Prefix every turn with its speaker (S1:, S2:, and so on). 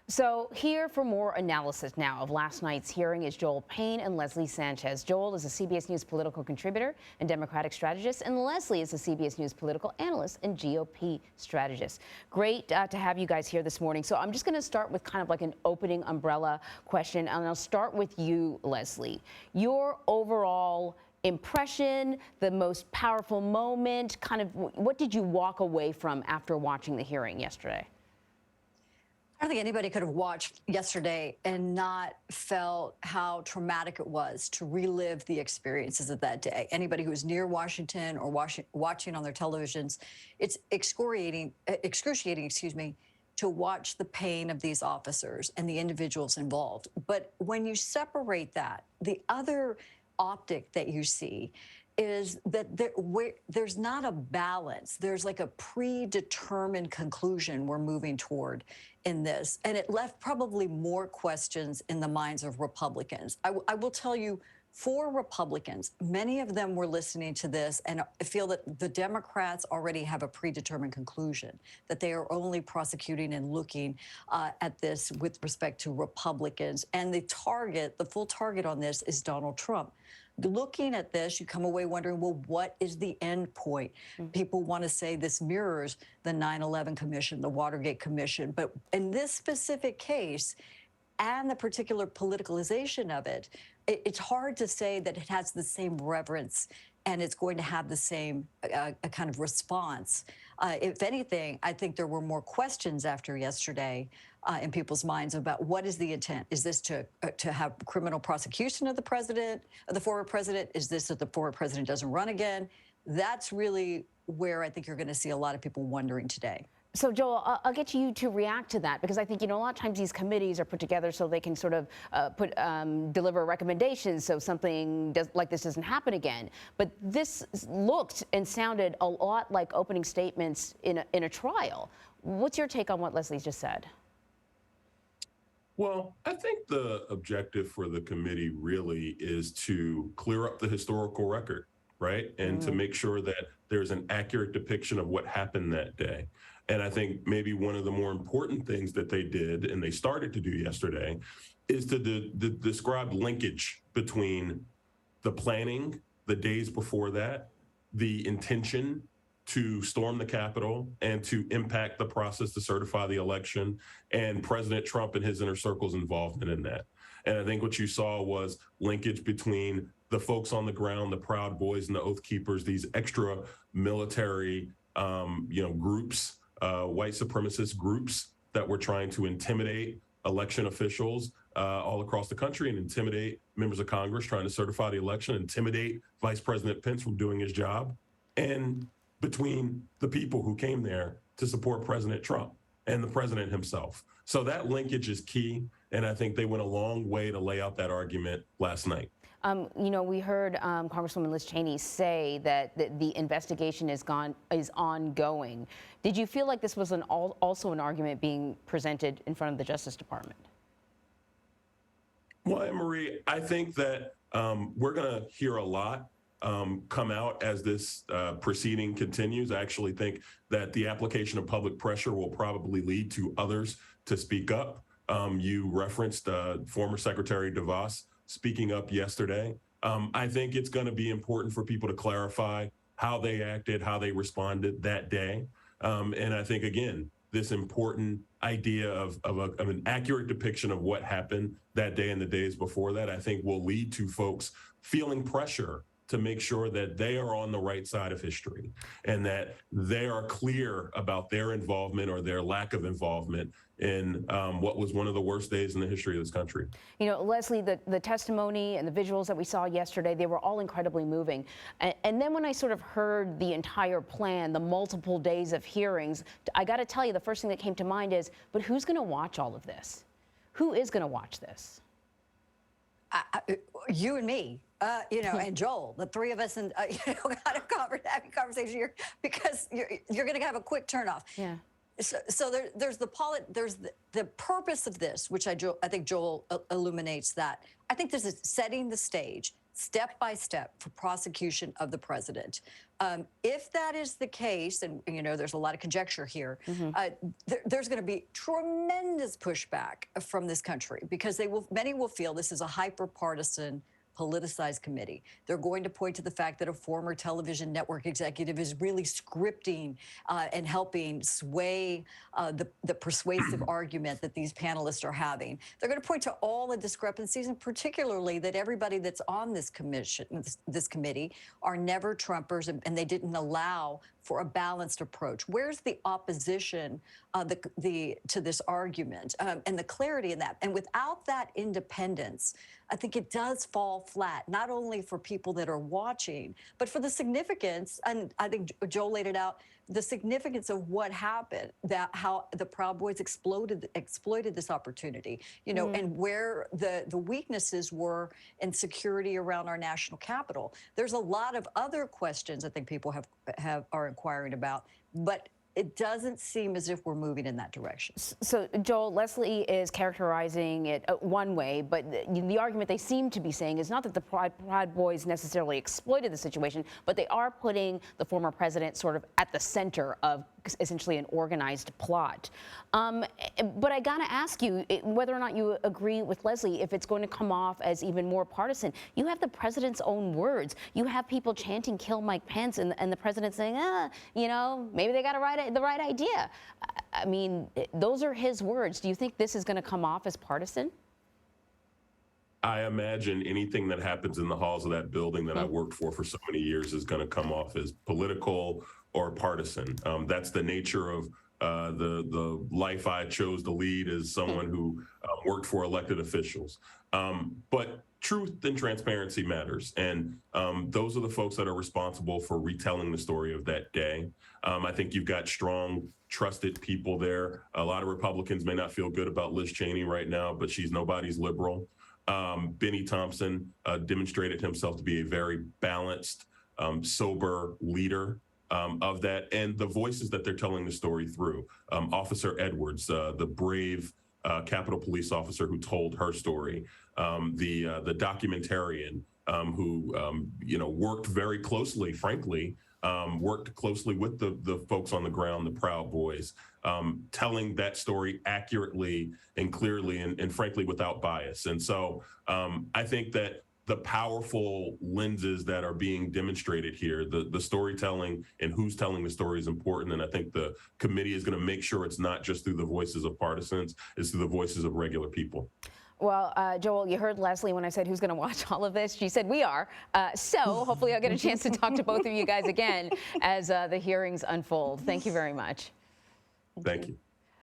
S1: So here for more analysis now of last night's hearing is Joel Payne and Leslie Sanchez. Joel is a CBS News political contributor and Democratic strategist, and Leslie is a CBS News political analyst and GOP strategist. Great to have you guys here this morning. So I'm just going to start with kind of like an opening umbrella question, and I'll start with you, Leslie. Your overall impression, the most powerful moment, kind of what did you walk away from after watching the hearing yesterday?
S2: I don't think anybody could have watched yesterday and not felt how traumatic it was to relive the experiences of that day. Anybody who was near Washington or watching on their televisions, it's excruciating, to watch the pain of these officers and the individuals involved. But when you separate that, the other optic that you see is that there's not a balance. There's like a predetermined conclusion we're moving toward in this. And it left probably more questions in the minds of Republicans. I will tell you, for Republicans, many of them were listening to this and feel that the Democrats already have a predetermined conclusion, that they are only prosecuting and looking at this with respect to Republicans. And the full target on this is Donald Trump. Looking at this, you come away wondering, well, what is the end point? People want to say this mirrors the 9/11 Commission, the Watergate Commission. But in this specific case, and the particular politicalization of it, it's hard to say that it has the same reverence and it's going to have the same kind of response. If anything, I think there were more questions after yesterday in people's minds about what is the intent. Is this to have criminal prosecution of the president, of the former president? Is this that the former president doesn't run again? That's really where I think you're going to see a lot of people wondering today.
S1: So, Joel, I'll get you to react to that, because I think, a lot of times these committees are put together so they can sort of deliver recommendations so something like this doesn't happen again. But this looked and sounded a lot like opening statements in a trial. What's your take on what Leslie just said?
S3: Well, I think the objective for the committee really is to clear up the historical record, right? And to make sure that there's an accurate depiction of what happened that day. And I think maybe one of the more important things that they did, and they started to do yesterday, is to describe linkage between the planning, the days before that, the intention to storm the Capitol and to impact the process to certify the election, and President Trump and his inner circle's involvement in that. And I think what you saw was linkage between the folks on the ground, the Proud Boys and the Oath Keepers, these extra military, groups, white supremacist groups that were trying to intimidate election officials all across the country and intimidate members of Congress trying to certify the election, intimidate Vice President Pence from doing his job, and between the people who came there to support President Trump and the president himself. So that linkage is key, and I think they went a long way to lay out that argument last night.
S1: We heard Congresswoman Liz Cheney say that the investigation is ongoing. Did you feel like this was also an argument being presented in front of the Justice Department?
S3: Well, Anne-Marie, I think that we're going to hear a lot come out as this proceeding continues. I actually think that the application of public pressure will probably lead to others to speak up. You referenced former Secretary DeVos speaking up yesterday. I think it's going to be important for people to clarify how they acted, how they responded that day. And I think, again, this important idea of an accurate depiction of what happened that day and the days before that, I think will lead to folks feeling pressure to make sure that they are on the right side of history and that they are clear about their involvement or their lack of involvement in what was one of the worst days in the history of this country.
S1: Leslie, the testimony and the visuals that we saw yesterday, they were all incredibly moving. And then when I sort of heard the entire plan, the multiple days of hearings, I got to tell you, the first thing that came to mind is, but who's going to watch all of this? Who is going to watch this?
S2: You and me. And Joel, the three of us, and kind of having conversation here, because you're going to have a quick turnoff.
S1: Yeah.
S2: So there's the purpose of this, which I think Joel illuminates that. I think this is setting the stage, step by step for prosecution of the president. If that is the case, and there's a lot of conjecture here, there's going to be tremendous pushback from this country because many will feel this is a hyper-partisan, politicized committee. They're going to point to the fact that a former television network executive is really scripting and helping sway the persuasive argument that these panelists are having. They're going to point to all the discrepancies, and particularly that everybody that's on this committee are never Trumpers, and they didn't allow for a balanced approach. Where's the opposition to this argument and the clarity in that? And without that independence, I think it does fall flat, not only for people that are watching, but for the significance, and I think Joel laid it out, the significance of what happened, how the Proud Boys exploited this opportunity, and where the weaknesses were in security around our national capital. There's a lot of other questions I think people are inquiring about, but it doesn't seem as if we're moving in that direction.
S1: So, Joel, Leslie is characterizing it one way, but the argument they seem to be saying is not that the Proud Boys necessarily exploited the situation, but they are putting the former president sort of at the center of essentially an organized plot. But I gotta ask you whether or not you agree with Leslie if it's going to come off as even more partisan. You have the president's own words. You have people chanting "Kill Mike Pence," and the president saying, maybe they got the right idea. I mean, those are his words. Do you think this is going to come off as partisan?
S3: I imagine anything that happens in the halls of that building that I worked for so many years is going to come off as political or partisan. That's the nature of the life I chose to lead as someone who worked for elected officials. But truth and transparency matters. And those are the folks that are responsible for retelling the story of that day. I think you've got strong, trusted people there. A lot of Republicans may not feel good about Liz Cheney right now, but she's nobody's liberal. Benny Thompson demonstrated himself to be a very balanced, sober leader of that, and the voices that they're telling the story through. Officer Edwards, the brave Capitol Police officer who told her story, the documentarian who worked very closely, frankly, worked closely with the folks on the ground, the Proud Boys, telling that story accurately and clearly and frankly without bias. And so I think that the powerful lenses that are being demonstrated here, the storytelling and who's telling the story is important. And I think the committee is going to make sure it's not just through the voices of partisans, it's through the voices of regular people.
S1: Well, Joel, you heard Leslie when I said who's going to watch all of this. She said we are. So hopefully I'll get a chance to talk to both of you guys again as the hearings unfold. Thank you very much.
S3: Thank you.